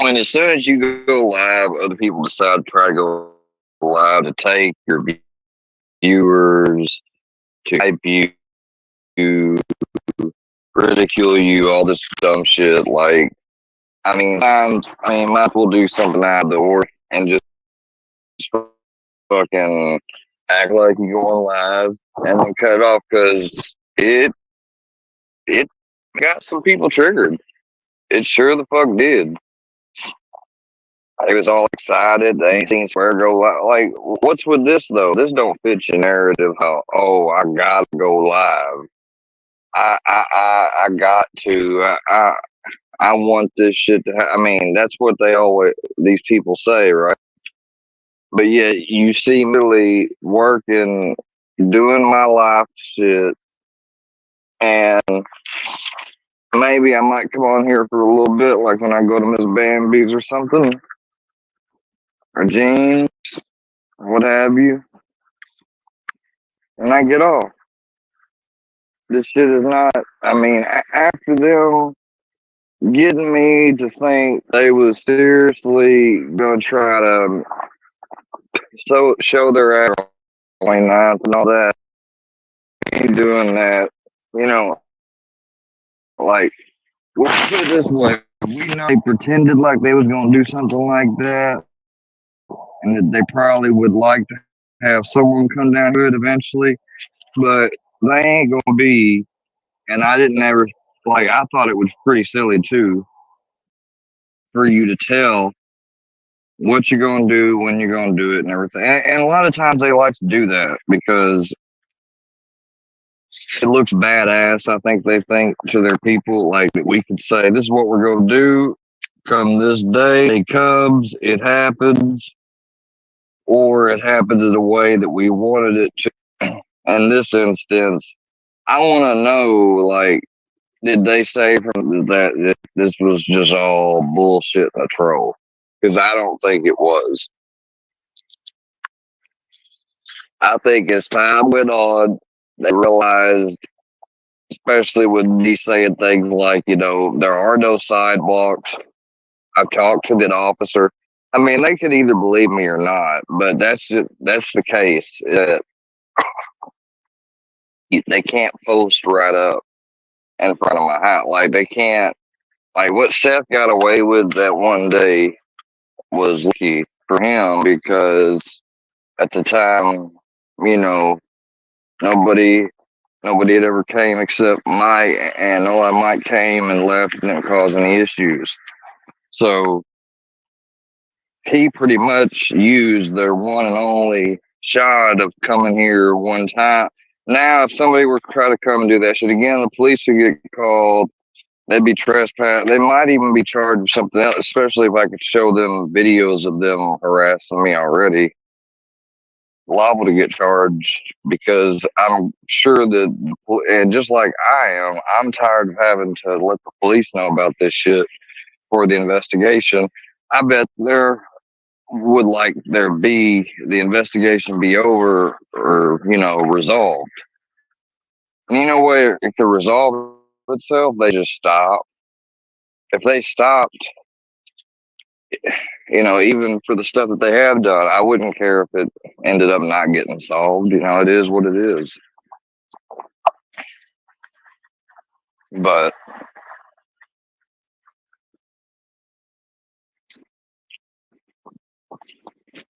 When as soon as you go live, other people decide to try to go live to take your viewers, to hype you, ridicule you, all this dumb shit. Like, might as well do something out of the ordinary and just fucking act like you're going live and then cut it off because it got some people triggered. It sure the fuck did. They was all excited. They ain't seen swear go live. Like, what's with this though? This don't fit your narrative. How I gotta go live. I got to. I want this shit to. That's what they always these people say, right? But yet you see me really working, doing my life shit, and maybe I might come on here for a little bit, like when I go to Miss Bambi's or something, or Jeans, what have you, and I get off. This shit is not. After them getting me to think they was seriously gonna try to show their ass on 29th and all that, ain't doing that, you know, like, let's put it this way. We know they pretended like they was gonna do something like that, and that they probably would like to have someone come down here eventually, but they ain't gonna be. And I didn't ever I thought it was pretty silly too for you to tell what you're gonna do when you're gonna do it and everything. And a lot of times they like to do that because it looks badass. I think they think to their people like we could say this is what we're gonna do. Come this day, it comes, it happens, or it happens in a way that we wanted it to. In this instance, I want to know, like, did they say from that this was just all bullshit and a troll? Because I don't think it was. I think as time went on, they realized, especially with me saying things like, there are no sidewalks. I've talked to the officer. They could either believe me or not, but that's the case. They can't post right up in front of my house. Like they can't. Like what Seth got away with that one day was lucky for him because at the time, you know, nobody nobody had ever came except Mike, and Mike came and left and didn't cause any issues. So he pretty much used their one and only shot of coming here one time. Now, if somebody were to try to come and do that shit again, the police would get called. They'd be trespassed. They might even be charged with something else, especially if I could show them videos of them harassing me already. Liable to get charged because I'm sure that, and just like I am, I'm tired of having to let the police know about this shit for the investigation. I bet there would like there be the investigation be over or resolved. And you know where if it resolve itself, they just stop. If they stopped, even for the stuff that they have done, I wouldn't care if it ended up not getting solved. It is what it is. But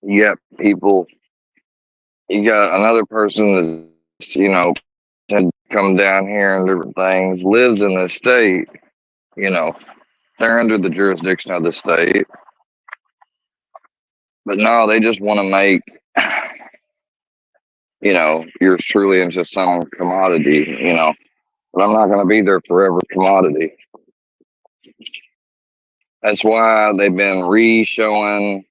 you got people, you got another person that's, had come down here and different things, lives in the state, they're under the jurisdiction of the state. But no, they just want to make, yours truly into some commodity, But I'm not going to be their forever commodity. That's why they've been re-showing.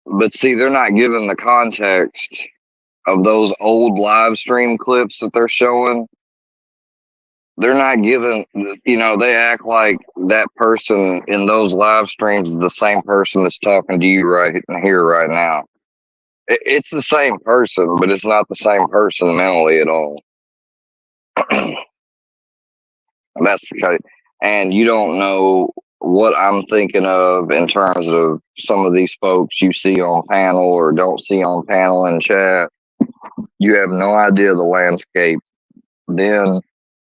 But see, they're not giving the context of those old live stream clips that they're showing. They're not giving, they act like that person in those live streams is the same person that's talking to you right here, right now. It's the same person, but it's not the same person mentally at all. That's the case. and you don't know what I'm thinking of in terms of some of these folks you see on panel or don't see on panel in chat. You have no idea the landscape then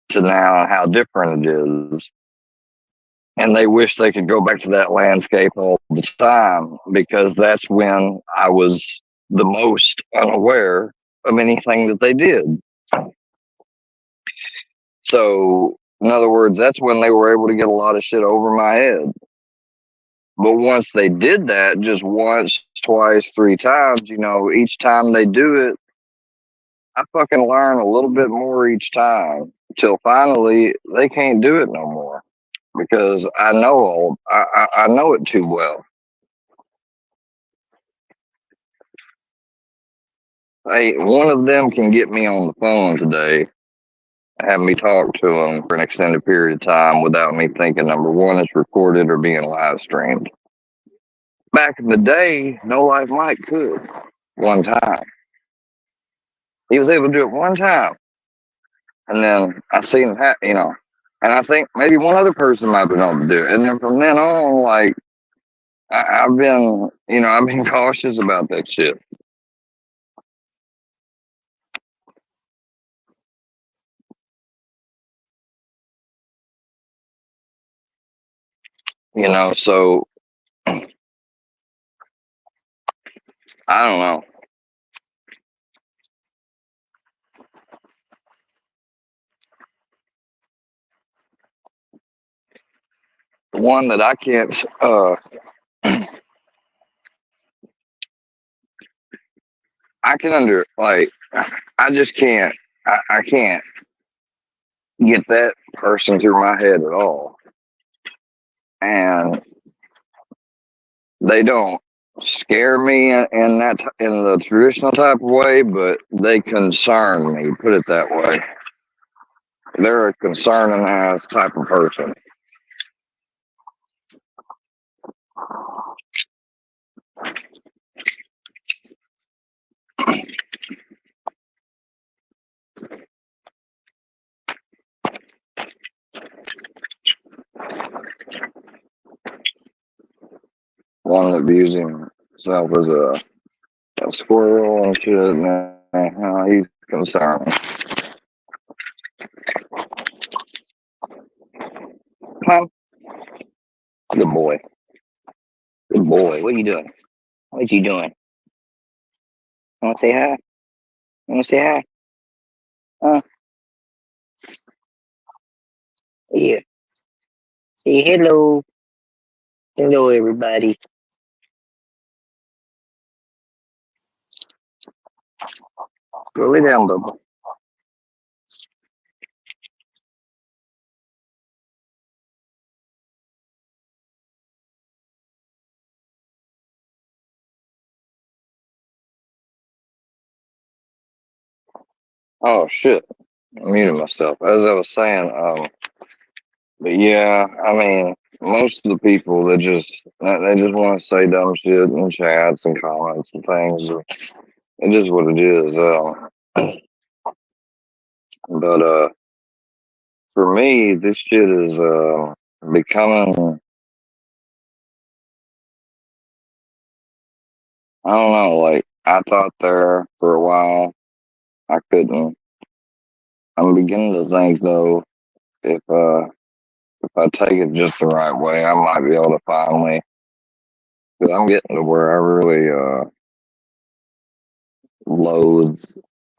to now how different it is. And they wish they could go back to that landscape all the time because that's when I was the most unaware of anything that they did. So, in other words, that's when they were able to get a lot of shit over my head. But once they did that, just once, twice, three times, each time they do it, I fucking learn a little bit more each time till finally they can't do it no more because I know it too well. Hey, one of them can get me on the phone today, have me talk to them for an extended period of time without me thinking number one, it's recorded or being live streamed. Back in the day, No Life Mike could one time. He was able to do it one time. And then I seen him, and I think maybe one other person might have been able to do it. And then from then on, like, I've been, I've been cautious about that shit. So I don't know. The one that I can't, I can I just can't, I can't get that person through my head at all. And they don't scare me in the traditional type of way, but they concern me. Put it that way. They're a concerning ass type of person. One that views himself as a squirrel and shit. Man, he's concerning. Huh? Good boy. Good boy. What are you doing? What you doing? Want to say hi? Want to say hi? Yeah. Say hello. Hello, everybody. Go lay down, Bubba. Oh shit! I muted myself. As I was saying, but yeah, I mean, most of the people that they just want to say dumb shit in chats and comments and things. It is what it is. But for me, this shit is becoming. I don't know. Like I thought there for a while, I couldn't. I'm beginning to think though, if I take it just the right way, I might be able to finally. Because I'm getting to where I really loathe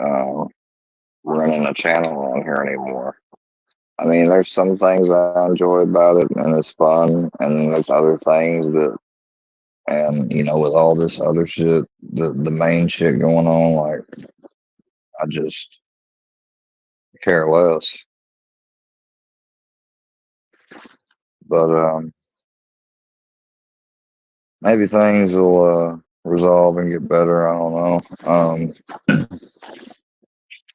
uh, running a channel on here anymore. I mean, there's some things I enjoy about it, and it's fun, and then there's other things that, and with all this other shit, the main shit going on, like I just care less. But maybe things will resolve and get better. I don't know.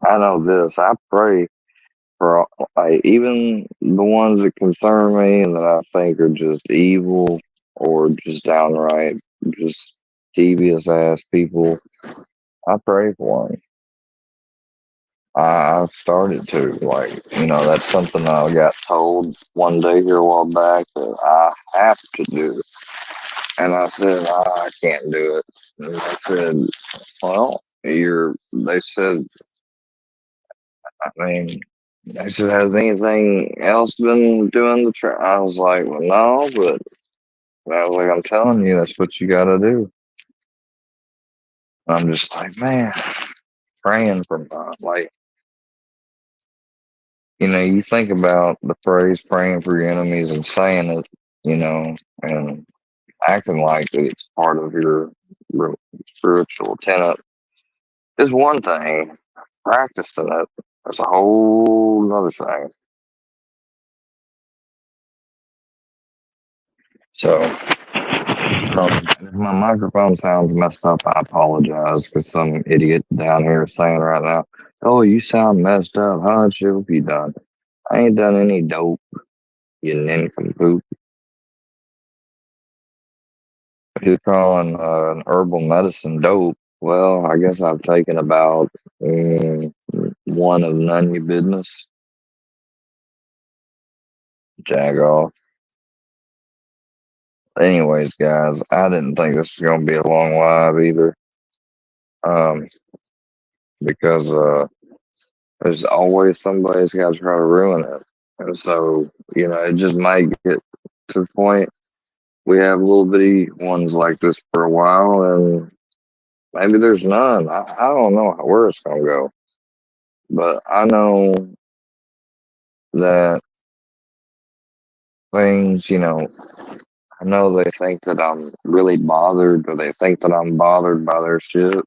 I know this. I pray for like even the ones that concern me and that I think are just evil or just downright just devious ass people. I pray for them. I've started to, that's something I got told one day here a while back that I have to do. And I said, I can't do it. And they said, well, they said, I mean, they said, has anything else been doing the trick? I was like, well, no, but I was like, I'm telling you, that's what you got to do. I'm just like, man, praying for like, you think about the phrase praying for your enemies and saying it, and acting like it's part of your spiritual tenet is one thing. Practicing it is a whole other thing. So, if my microphone sounds messed up, I apologize because some idiot down here is saying right now, "Oh, you sound messed up, huh? What you done? I ain't done any dope, you nincompoop." If you're calling an herbal medicine dope, well, I guess I've taken about one of none your business. Jag off. Anyways, guys, I didn't think this was going to be a long live either. Um, because there's always somebody's got to try to ruin it. And so, it just might get to the point we have little bitty ones like this for a while, and maybe there's none. I don't know where it's going to go. But I know that things, I know they think that I'm really bothered or they think that I'm bothered by their shit.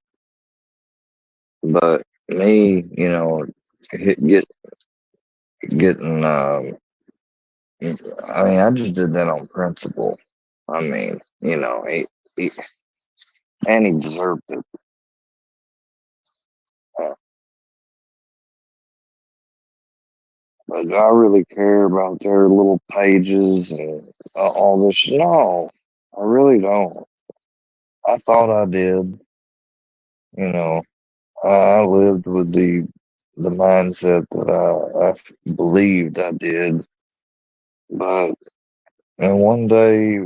But me, get, getting, I mean, I just did that on principle. I mean, he and he deserved it. Uh, but do I really care about their little pages and all this? No, I really don't. I thought I did. You know, I lived with the mindset that I believed I did. But and one day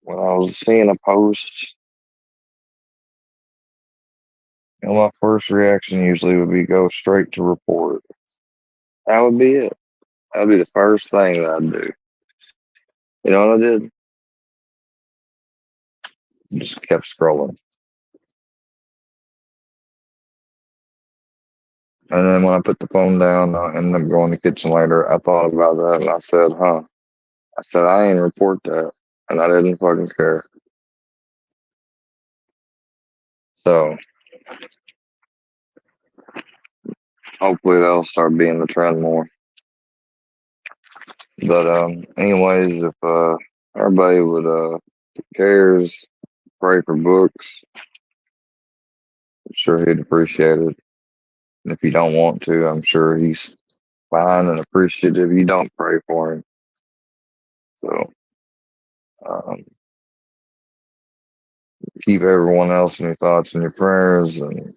when I was seeing a post, my first reaction usually would be go straight to report. That would be it. That would be the first thing that I'd do. You know what I did? Just kept scrolling. And then when I put the phone down, I ended up going to the kitchen later. I thought about that and I said, huh. I said, I ain't report that. And I didn't fucking care. So hopefully that'll start being the trend more. But anyways, if everybody would cares, pray for books, I'm sure he'd appreciate it. And if you don't want to, I'm sure he's fine and appreciative. You don't pray for him. So um, keep everyone else in your thoughts and your prayers. And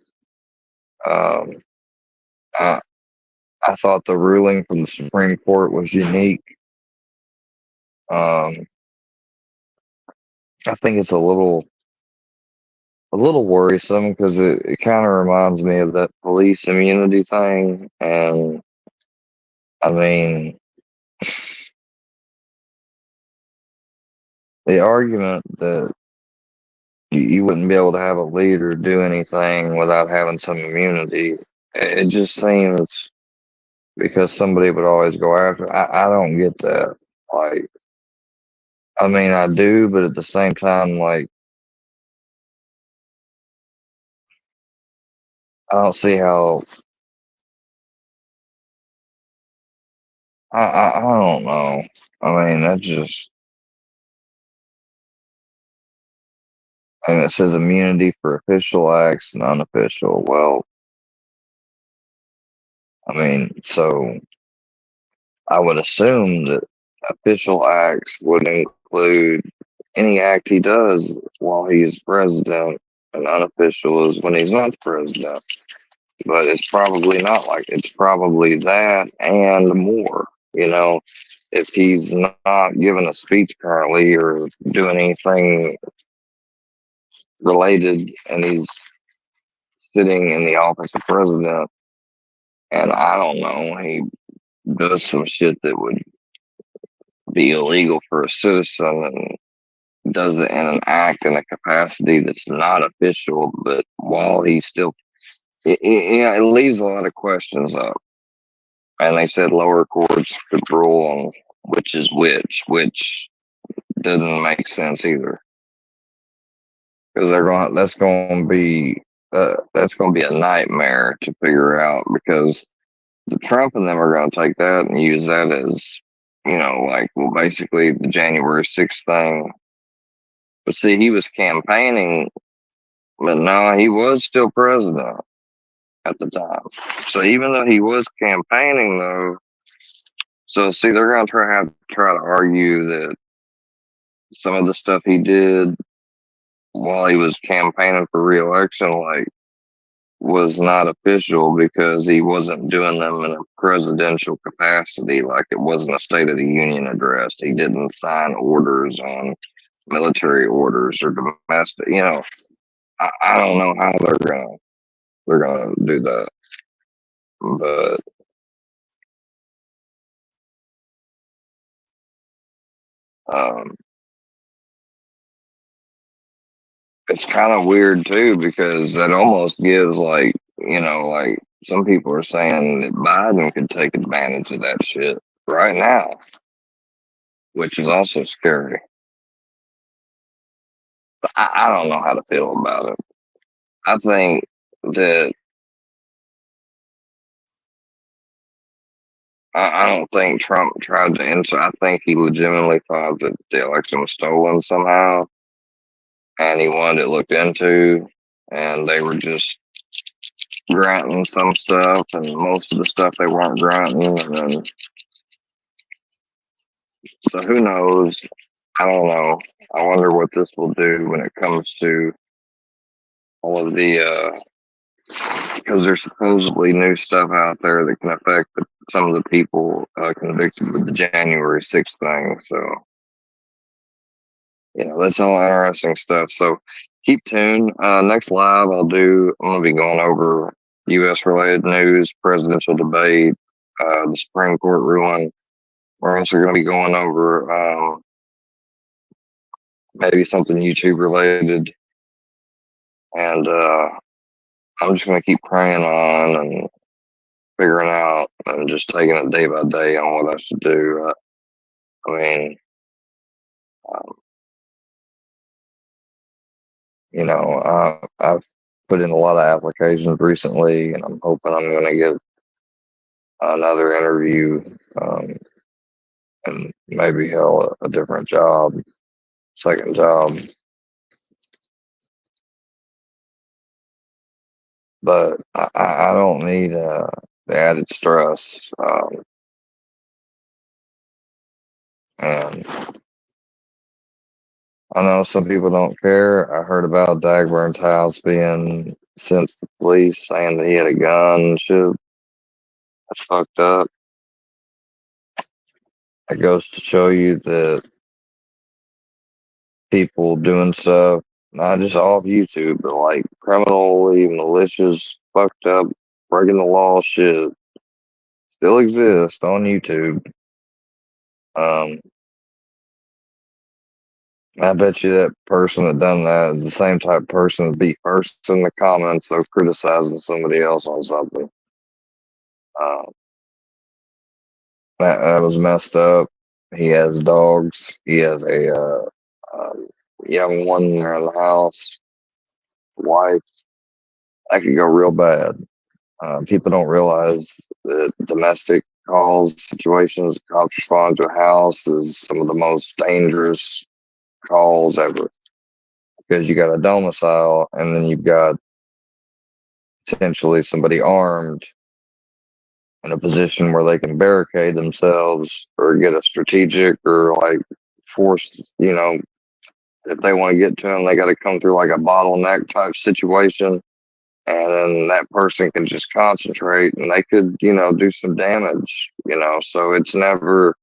um, I, I thought the ruling from the Supreme Court was unique. Um, I think it's a little worrisome because it kind of reminds me of that police immunity thing. And I mean, the argument that you wouldn't be able to have a leader do anything without having some immunity, it just seems because somebody would always go after. I don't get that. Like, I mean, I do, but at the same time, like, I don't see how. I don't know. I mean, that's just. And it says immunity for official acts and unofficial. Well, I mean, so I would assume that official acts would include any act he does while he is president, and unofficial is when he's not president. but it's probably not like it's probably that and more. You know, if he's not giving a speech currently or doing anything related, and he's sitting in the office of president, and I don't know, he does some shit that would be illegal for a citizen and does it in an act in a capacity that's not official, but while he's still, it leaves a lot of questions up. And they said lower courts could rule on which is which doesn't make sense either, because that's going to be a nightmare to figure out, because the Trump and them are going to take that and use that as, like, well, basically the January 6th thing. But see, he was campaigning, but no, he was still president at the time. So even though he was campaigning, though, so see, they're going to try to argue that some of the stuff he did while he was campaigning for reelection, like, was not official because he wasn't doing them in a presidential capacity. Like, it wasn't a State of the Union address. He didn't sign orders on military orders or domestic. I don't know how they're gonna do that, but um, it's kind of weird too, because that almost gives, like some people are saying that Biden could take advantage of that shit right now, which is also scary. But I don't know how to feel about it. I think that I don't think Trump tried to answer. I think he legitimately thought that the election was stolen somehow, and he wanted it looked into, and they were just granting some stuff, and most of the stuff they weren't granting, and then so who knows? I don't know. I wonder what this will do when it comes to all of the because there's supposedly new stuff out there that can affect some of the people convicted with the January 6th thing. So that's all interesting stuff. So keep tuned. Next live I'm gonna be going over U.S. related news, presidential debate, the Supreme Court ruling. We're also going to be going over maybe something YouTube related, and I'm just going to keep praying on and figuring out and just taking it day by day on what I should do. I mean, um, I've put in a lot of applications recently, and I'm hoping I'm going to get another interview, and maybe hell a different job, second job. But I don't need the added stress. And I know some people don't care. I heard about Dagburn's house being sent to the police saying that he had a gun and shit. That's fucked up. It goes to show you that people doing stuff, not just off YouTube, but like criminally malicious, fucked up, breaking the law shit, still exists on YouTube. Um, I bet you that person that done that is the same type of person that be first in the comments of criticizing somebody else on something. Uh, that was messed up. He has dogs. He has a young one in the house, wife. That could go real bad. People don't realize that domestic calls situations, cops respond to a house, is some of the most dangerous calls ever, because you got a domicile and then you've got potentially somebody armed in a position where they can barricade themselves or get a strategic or like force, if they want to get to them, they got to come through like a bottleneck type situation. and then that person can just concentrate and they could, do some damage, so it's never,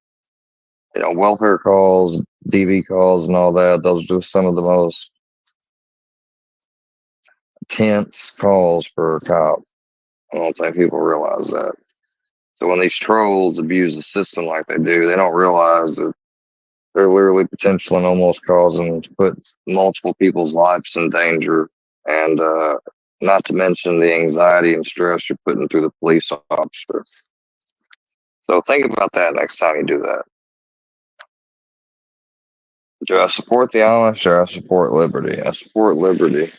welfare calls, DV calls and all that. Those are just some of the most tense calls for a cop. I don't think people realize that. So when these trolls abuse the system like they do, they don't realize that they're literally potentially and almost causing to put multiple people's lives in danger, and not to mention the anxiety and stress you're putting through the police officer. So think about that next time you do that. Do I support the Amish or I support liberty? I support liberty,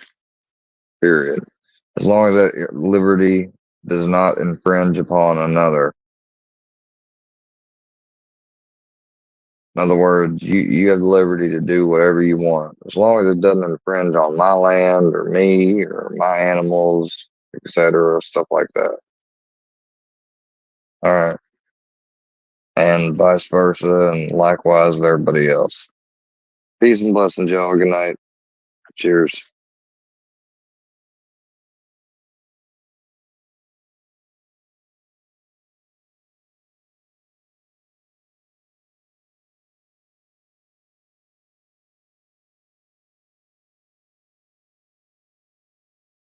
period. As long as that liberty does not infringe upon another. In other words, you have the liberty to do whatever you want, as long as it doesn't infringe on my land or me or my animals, etc., stuff like that. All right. And vice versa, and likewise with everybody else. Peace and blessings, y'all. Good night. Cheers.